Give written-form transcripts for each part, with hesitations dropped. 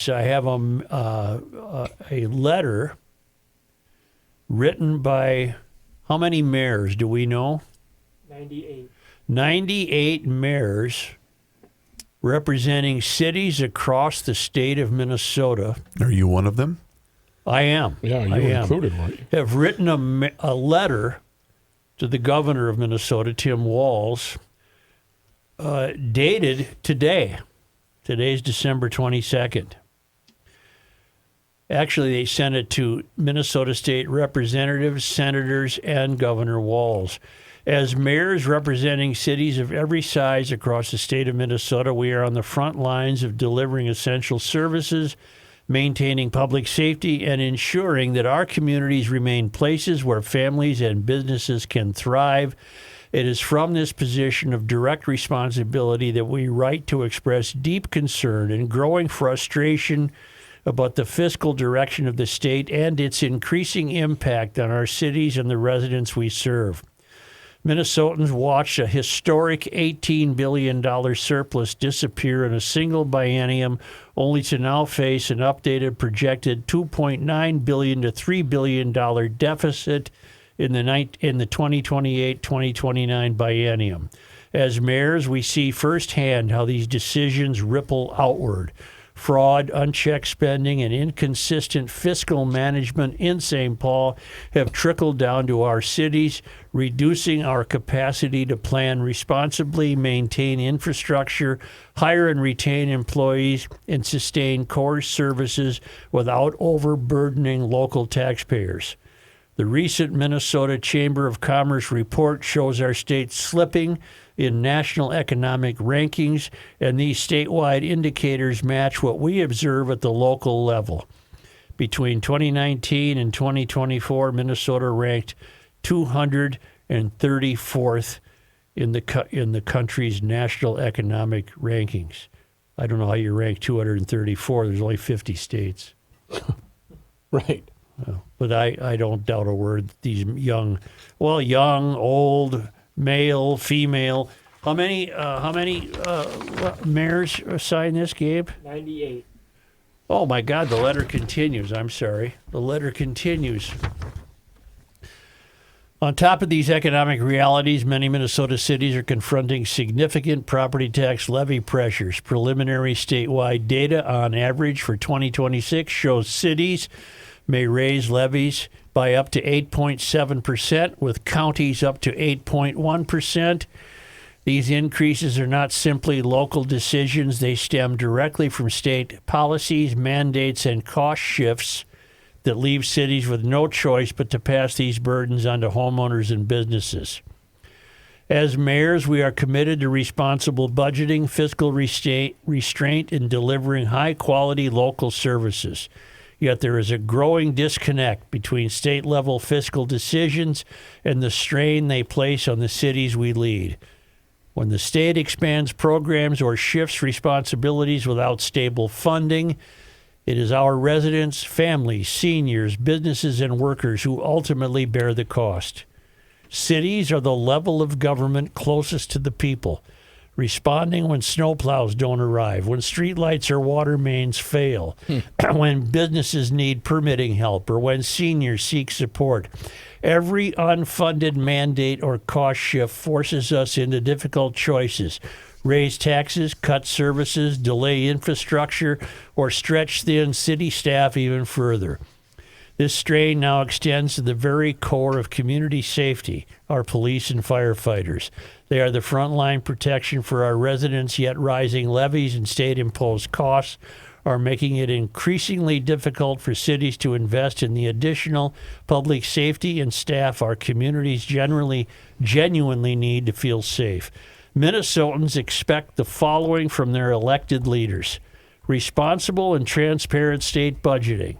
this. I have a letter written by how many mayors do we know? 98. 98 mayors representing cities across the state of Minnesota. Are you one of them? I am. Yeah, you were included, weren't you? Have written a letter to the governor of Minnesota, Tim Walz, dated today. Today's December 22nd. Actually, they sent it to Minnesota State representatives, senators, and Governor Walz. As mayors representing cities of every size across the state of Minnesota, we are on the front lines of delivering essential services, maintaining public safety, and ensuring that our communities remain places where families and businesses can thrive. It is from this position of direct responsibility that we write to express deep concern and growing frustration about the fiscal direction of the state and its increasing impact on our cities and the residents we serve. Minnesotans watched a historic $18 billion surplus disappear in a single biennium, only to now face an updated projected $2.9 billion to $3 billion deficit in the 2028-2029 biennium. As mayors, we see firsthand how these decisions ripple outward. Fraud, unchecked spending, and inconsistent fiscal management in St. Paul have trickled down to our cities, reducing our capacity to plan responsibly, maintain infrastructure, hire and retain employees, and sustain core services without overburdening local taxpayers. The recent Minnesota Chamber of Commerce report shows our state slipping in national economic rankings, and these statewide indicators match what we observe at the local level. Between 2019 and 2024, Minnesota ranked 234th in the country's national economic rankings. I don't know how you rank 234. There's only 50 states. Right. But I don't doubt a word. These young, old, male, female. How many mayors signed this, Gabe? 98. Oh, my God, the letter continues. I'm sorry. The letter continues. On top of these economic realities, many Minnesota cities are confronting significant property tax levy pressures. Preliminary statewide data on average for 2026 shows cities may raise levies by up to 8.7%, with counties up to 8.1%. These increases are not simply local decisions. They stem directly from state policies, mandates, and cost shifts that leave cities with no choice but to pass these burdens onto homeowners and businesses. As mayors, we are committed to responsible budgeting, fiscal restraint, and delivering high-quality local services. Yet there is a growing disconnect between state-level fiscal decisions and the strain they place on the cities we lead. When the state expands programs or shifts responsibilities without stable funding, it is our residents, families, seniors, businesses, and workers who ultimately bear the cost. Cities are the level of government closest to the people, responding when snowplows don't arrive, when streetlights or water mains fail, when businesses need permitting help, or when seniors seek support. Every unfunded mandate or cost shift forces us into difficult choices. Raise taxes, cut services, delay infrastructure, or stretch thin city staff even further. This strain now extends to the very core of community safety, our police and firefighters. They are the frontline protection for our residents, yet rising levies and state-imposed costs are making it increasingly difficult for cities to invest in the additional public safety and staff our communities genuinely need to feel safe. Minnesotans expect the following from their elected leaders: responsible and transparent state budgeting,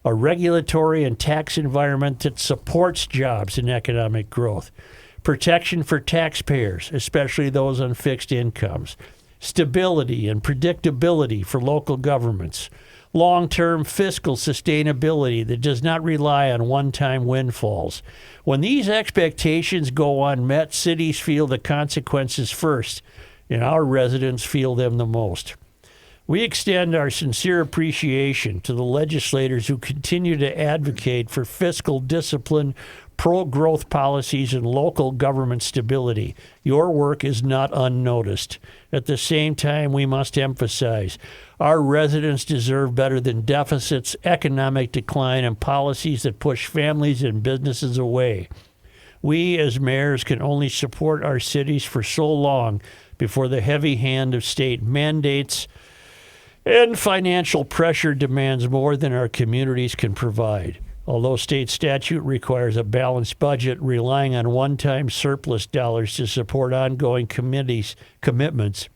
a regulatory and tax environment that supports jobs and economic growth, protection for taxpayers, especially those on fixed incomes, stability and predictability for local governments, long-term fiscal sustainability that does not rely on one-time windfalls. When these expectations go unmet, cities feel the consequences first, and our residents feel them the most. We extend our sincere appreciation to the legislators who continue to advocate for fiscal discipline, pro-growth policies, and local government stability. Your work is not unnoticed. At the same time, we must emphasize our residents deserve better than deficits, economic decline, and policies that push families and businesses away. We as mayors can only support our cities for so long before the heavy hand of state mandates and financial pressure demands more than our communities can provide. Although state statute requires a balanced budget, relying on one-time surplus dollars to support ongoing commitments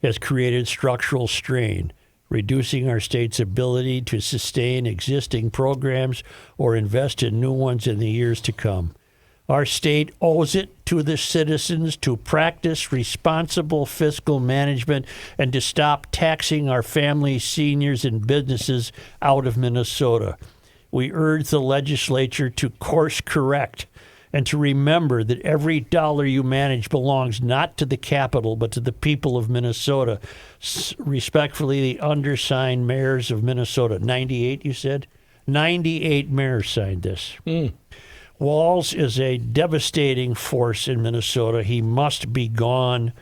has created structural strain, reducing our state's ability to sustain existing programs or invest in new ones in the years to come. Our state owes it to the citizens to practice responsible fiscal management and to stop taxing our families, seniors, and businesses out of Minnesota. We urge the legislature to course correct and to remember that every dollar you manage belongs not to the capital but to the people of Minnesota. Respectfully, the undersigned mayors of Minnesota. 98, you said? 98 mayors signed this. Walz is a devastating force in Minnesota. He must be gone.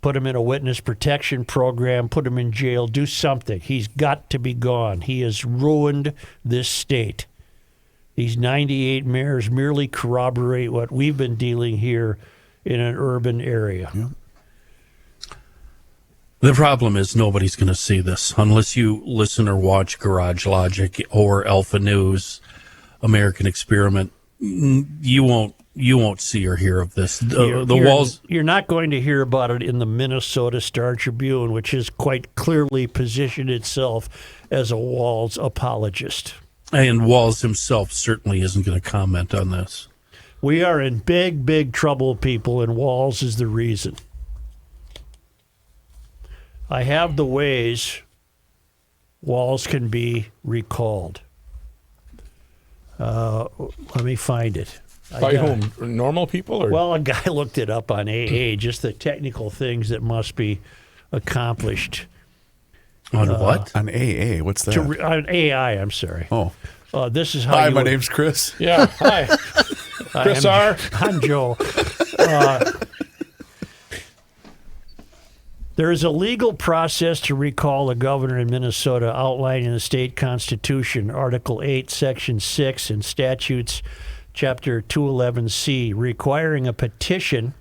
Put him in a witness protection program, put him in jail, do something. He's got to be gone. He has ruined this state. These 98 mayors merely corroborate what we've been dealing here in an urban area. Yeah. The problem is nobody's going to see this unless you listen or watch Garage Logic or Alpha News, American Experiment. You won't see or hear of this. You're not going to hear about it in the Minnesota Star Tribune, which has quite clearly positioned itself as a Walz apologist. And Walz himself certainly isn't going to comment on this. We are in big, big trouble, people, and Walz is the reason. I have the ways Walz can be recalled. Let me find it. By whom? Normal people? Or? Well, a guy looked it up on AA, just the technical things that must be accomplished. On what? On AA, what's that? On AI, I'm sorry. Oh. This is how Hi, you my would- name's Chris. Yeah, hi. Chris R. I'm Joe. There is a legal process to recall a governor in Minnesota outlined in the state constitution, Article 8, Section 6, and statutes, Chapter 211C, requiring a petition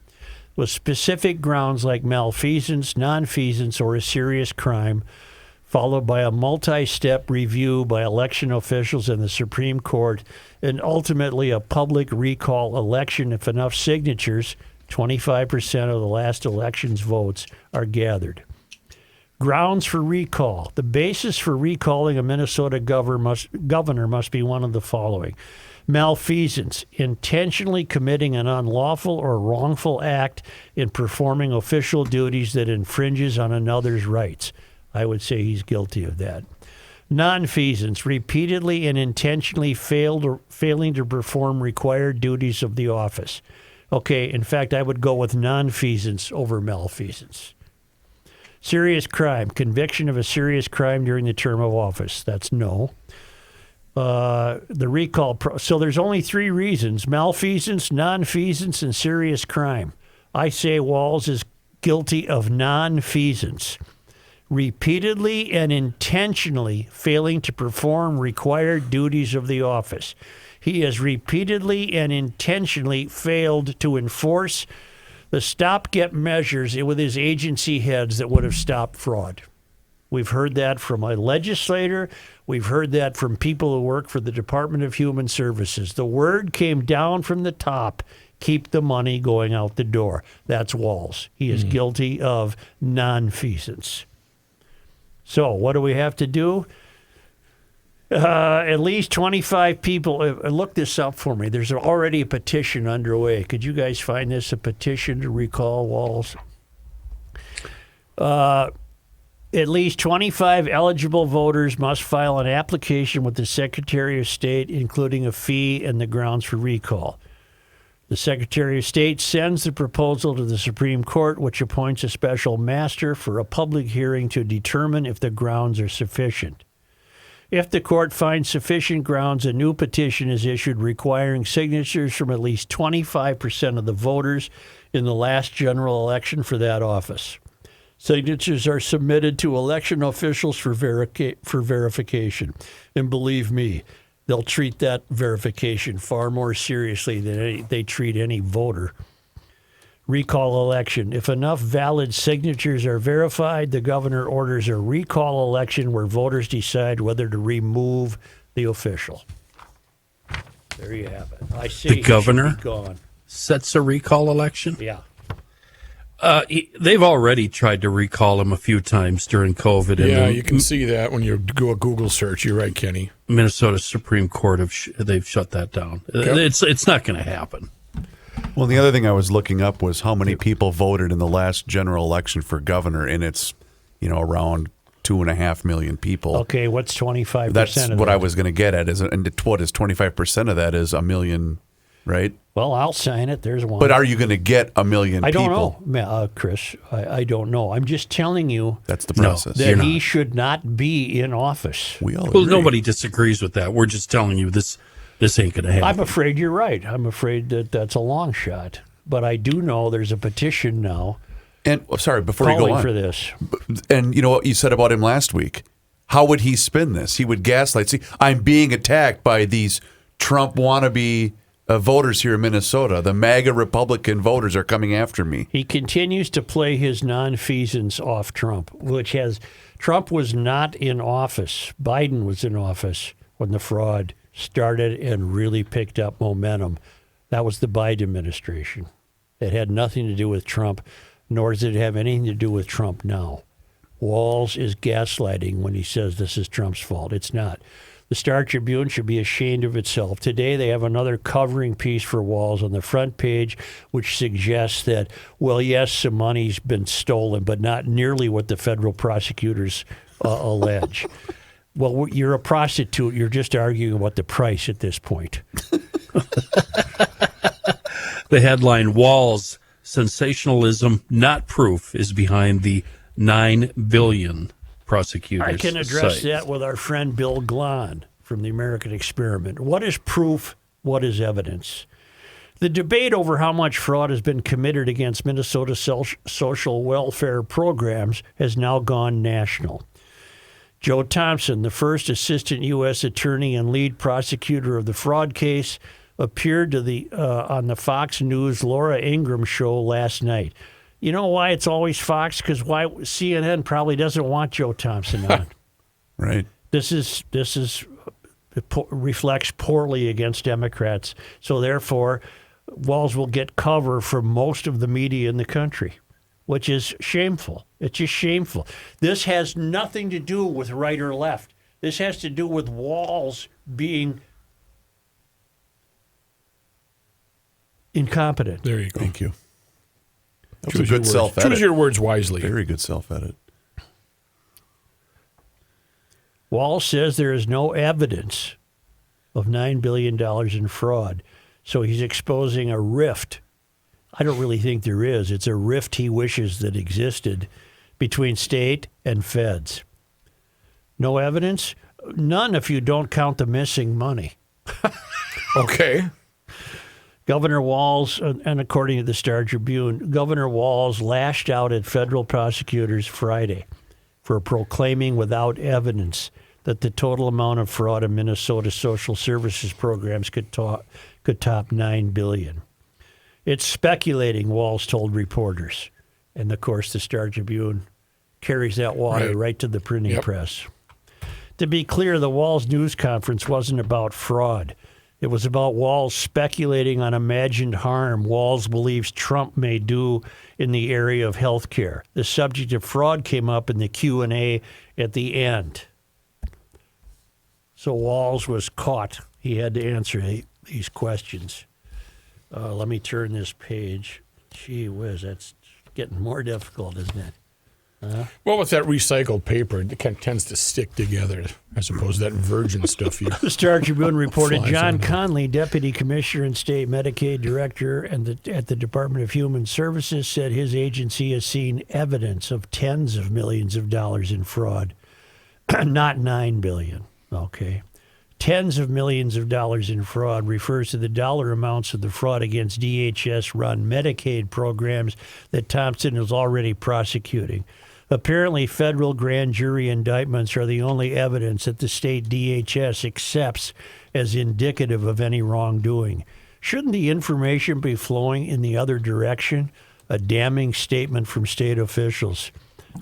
with specific grounds like malfeasance, nonfeasance, or a serious crime, followed by a multi-step review by election officials and the Supreme Court, and ultimately a public recall election if enough signatures, 25% of the last election's votes, are gathered. Grounds for recall. The basis for recalling a Minnesota governor must be one of the following. Malfeasance, intentionally committing an unlawful or wrongful act in performing official duties that infringes on another's rights. I would say he's guilty of that. Nonfeasance, repeatedly and intentionally failing to perform required duties of the office. Okay, in fact, I would go with nonfeasance over malfeasance. Serious crime, conviction of a serious crime during the term of office. That's no. The recall. So there's only three reasons: malfeasance, nonfeasance, and serious crime. I say Walz is guilty of nonfeasance. Repeatedly and intentionally failing to perform required duties of the office. He has repeatedly and intentionally failed to enforce the stopgap measures with his agency heads that would have stopped fraud. We've heard that from a legislator. We've heard that from people who work for the Department of Human Services. The word came down from the top: keep the money going out the door. That's Walz. He is guilty of nonfeasance. So what do we have to do? At least 25 people. Look this up for me. There's already a petition underway. Could you guys find this, a petition to recall Walz? At least 25 eligible voters must file an application with the Secretary of State, including a fee and the grounds for recall. The Secretary of State sends the proposal to the Supreme Court, which appoints a special master for a public hearing to determine if the grounds are sufficient. If the court finds sufficient grounds, a new petition is issued requiring signatures from at least 25% of the voters in the last general election for that office. Signatures are submitted to election officials for verification. And believe me, they'll treat that verification far more seriously than they treat any voter. Recall election. If enough valid signatures are verified, the governor orders a recall election where voters decide whether to remove the official. There you have it. I see. The governor he should be gone. Sets a recall election? Yeah. They've already tried to recall him a few times during COVID. Yeah, And you can see that when you do a Google search. You're right, Kenny. Minnesota Supreme Court they've shut that down. Okay. It's not going to happen. Well, the other thing I was looking up was how many people voted in the last general election for governor, and it's, around 2.5 million people. Okay, what's 25%? That's of what that? I was going to get at. And what is 25% of that is 1 million, right? Well, I'll sign it. There's one. But are you going to get 1 million I don't people? know, Chris. I don't know. I'm just telling you That's the process. that You're he not. should not be in office. We all Well, agree. nobody disagrees with that. We're just telling you this ain't going to happen. I'm afraid you're right. I'm afraid that that's a long shot. But I do know there's a petition now And sorry, before you go calling on. for this. And you know what you said about him last week? How would he spin this? He would gaslight. See, I'm being attacked by these Trump wannabe voters here in Minnesota. The MAGA Republican voters are coming after me. He continues to play his nonfeasance off Trump, Trump was not in office. Biden was in office when the fraud started and really picked up momentum. That was the Biden administration. It had nothing to do with Trump, nor does it have anything to do with Trump now. Walz is gaslighting when he says this is Trump's fault. It's not. The Star Tribune should be ashamed of itself. Today they have another covering piece for Walz on the front page, which suggests that, well, yes, some money's been stolen, but not nearly what the federal prosecutors allege. Well, you're a prostitute. You're just arguing about the price at this point. The headline, Walz, sensationalism, not proof, is behind the $9 billion prosecutors. I can address cite. that with our friend Bill Glahn from the American Experiment. What is proof? What is evidence? The debate over how much fraud has been committed against Minnesota social welfare programs has now gone national. Joe Thompson, the first assistant U.S. attorney and lead prosecutor of the fraud case, appeared on the Fox News Laura Ingraham show last night. You know why it's always Fox? Because why CNN probably doesn't want Joe Thompson on. Right. This reflects poorly against Democrats. So therefore, Walz will get cover from most of the media in the country, which is shameful. It's just shameful. This has nothing to do with right or left. This has to do with Walz being incompetent. There you go. Thank you. That was Choose a your good words. self-edit. Choose your words wisely. Very good self-edit. Walz says there is no evidence of $9 billion in fraud. So he's exposing a rift. I don't really think there is. It's a rift he wishes that existed between state and feds. No evidence? None if you don't count the missing money. Okay. Governor Walz, and according to the Star Tribune, Governor Walz lashed out at federal prosecutors Friday for proclaiming without evidence that the total amount of fraud in Minnesota social services programs could top $9 billion. It's speculating, Walz told reporters. And, of course, the Star Tribune carries that water right to the printing press. To be clear, the Walz news conference wasn't about fraud. It was about Walz speculating on imagined harm Walz believes Trump may do in the area of health care. The subject of fraud came up in the Q&A at the end. So Walz was caught. He had to answer these questions. Let me turn this page. Gee whiz, that's getting more difficult, isn't it? Well, with that recycled paper, it kind of tends to stick together as opposed to that virgin stuff you. The Star Tribune reported Flies John on it. Conley, Deputy Commissioner and State Medicaid Director at the Department of Human Services, said his agency has seen evidence of tens of millions of dollars in fraud, not $9 billion. Okay. Tens of millions of dollars in fraud refers to the dollar amounts of the fraud against DHS-run Medicaid programs that Thompson is already prosecuting. Apparently, federal grand jury indictments are the only evidence that the state DHS accepts as indicative of any wrongdoing. Shouldn't the information be flowing in the other direction? A damning statement from state officials.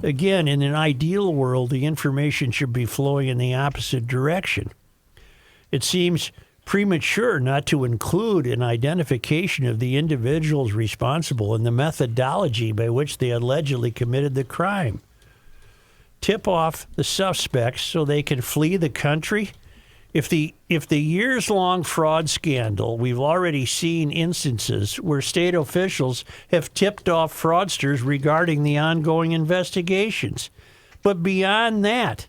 Again, in an ideal world, the information should be flowing in the opposite direction. It seems premature not to include an identification of the individuals responsible and the methodology by which they allegedly committed the crime. Tip off the suspects so they can flee the country. If the years-long fraud scandal, we've already seen instances where state officials have tipped off fraudsters regarding the ongoing investigations. But beyond that,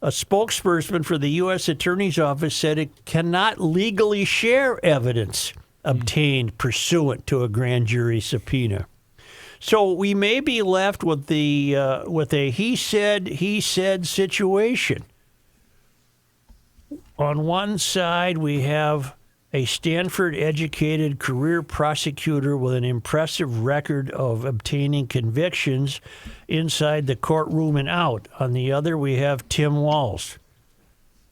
a spokesperson for the U.S. Attorney's Office said it cannot legally share evidence obtained pursuant to a grand jury subpoena. So we may be left with a he said situation. On one side, we have a Stanford-educated career prosecutor with an impressive record of obtaining convictions inside the courtroom and out. On the other, we have Tim Walz.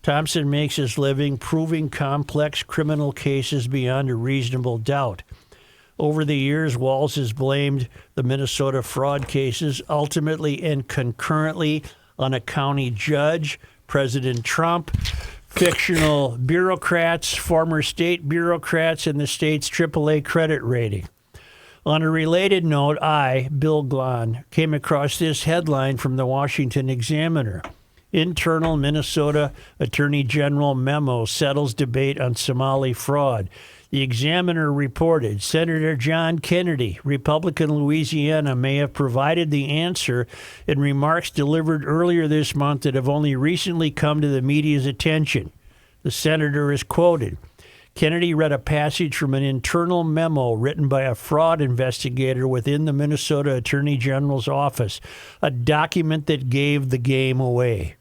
Thompson makes his living proving complex criminal cases beyond a reasonable doubt. Over the years, Walz has blamed the Minnesota fraud cases ultimately and concurrently on a county judge, President Trump, fictional bureaucrats, former state bureaucrats, and the state's AAA credit rating. On a related note, Bill Glahn, came across this headline from the Washington Examiner. Internal Minnesota Attorney General memo settles debate on Somali fraud. The Examiner reported Senator John Kennedy, Republican Louisiana, may have provided the answer in remarks delivered earlier this month that have only recently come to the media's attention. The senator is quoted. Kennedy read a passage from an internal memo written by a fraud investigator within the Minnesota Attorney General's office, a document that gave the game away.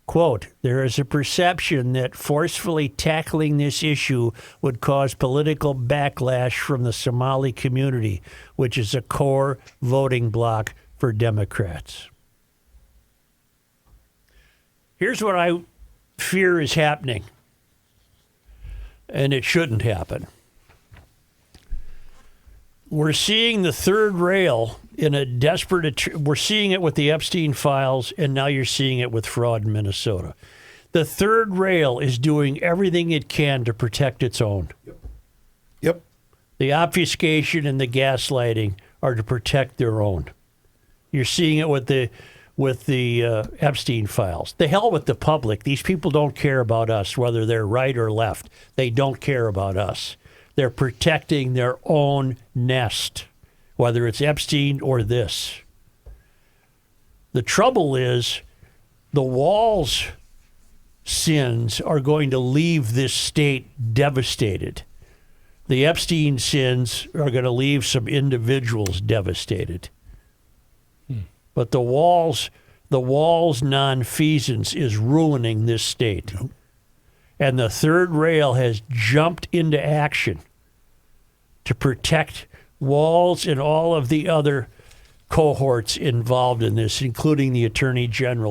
Quote, there is a perception that forcefully tackling this issue would cause political backlash from the Somali community, which is a core voting bloc for Democrats. Here's what I fear is happening, and it shouldn't happen. We're seeing the third rail in a desperate. We're seeing it with the Epstein files, and now you're seeing it with fraud in Minnesota. The third rail is doing everything it can to protect its own. Yep. The obfuscation and the gaslighting are to protect their own. You're seeing it with the Epstein files. The hell with the public. These people don't care about us, whether they're right or left. They don't care about us. They're protecting their own nest, whether it's Epstein or this. The trouble is the Walz sins are going to leave this state devastated. The Epstein sins are going to leave some individuals devastated. But the Walz nonfeasance is ruining this state. Nope. And the third rail has jumped into action to protect Walz and all of the other cohorts involved in this, including the Attorney General,